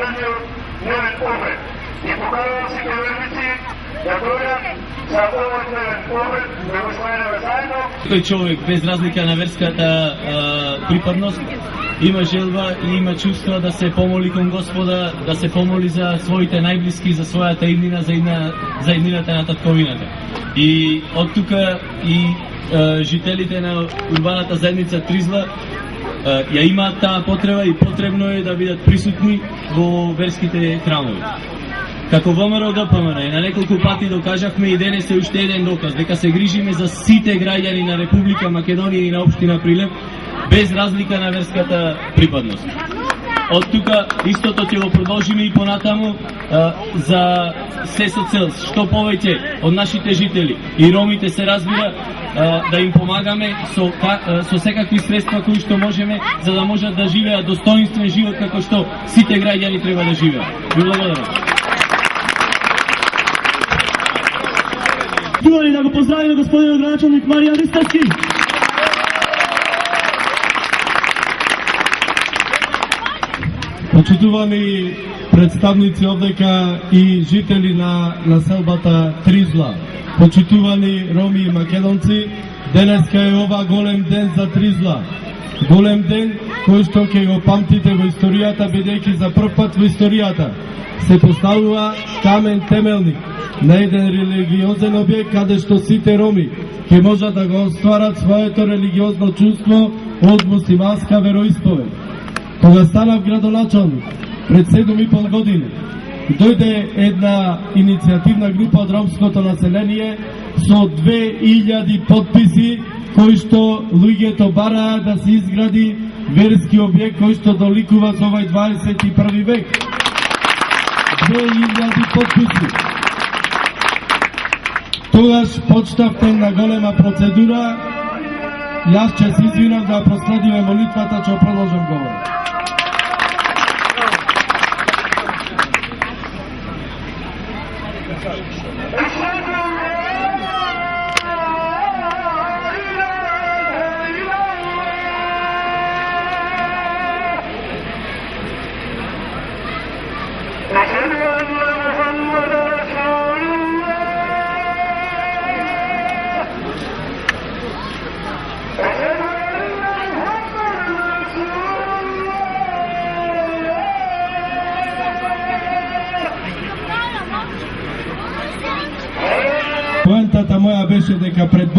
најважниот дневен обред. И поканувам сите верници да дојдат за овој дневен обред, да го славиме заедно. Тој човек, без разлика на верската припадност, има желба и има чувство да се помоли кон Господа, да се помоли за своите најблиски, за својата иднина, за иднината на татковината. И од тука и жителите на урбаната заедница Тризла ја имаат таа потреба и потребно е да бидат присутни во верските храмови. Како ВМРО ДПМН и на неколку пати докажавме и денес е уште еден доказ дека се грижиме за сите граѓани на Република Македонија и на општина Прилеп без разлика на верската припадност. Од тука истото ќе го продолжиме и понатаму за се со цел што повеќе од нашите жители и ромите се разбира да им помагаме со секакви средства кои што можеме за да можат да живеат достоинствен живот како што сите граѓани треба да живеат. Ви благодарам. Htjeli da ga pozdravimo gospodin gradonačelnik Marijan Ristarski. Почитувани представници овдека и жители на населбата Тризла, почитувани роми и македонци, денеска е ова голем ден за Тризла. Голем ден кој што ќе го памтите во историјата, бидејќи за прв пат во историјата се поставува камен темелник на еден религиозен објект каде што сите роми ќе можат да го остварат своето религиозно чувство од муслиманска вероисповед. Кога станав градоначалник пред 7,5 години, дојде една иницијативна група од ромското население со 2000 подписи кои што луѓето бараа да се изгради верски објект кој што доликува за овај 21 век. 2000 подписи. Тогаш почнавте на голема процедура. Јас ќе се извинам да проследиме молитвата, ќе продолжам говор. Поентата моја беше дека пред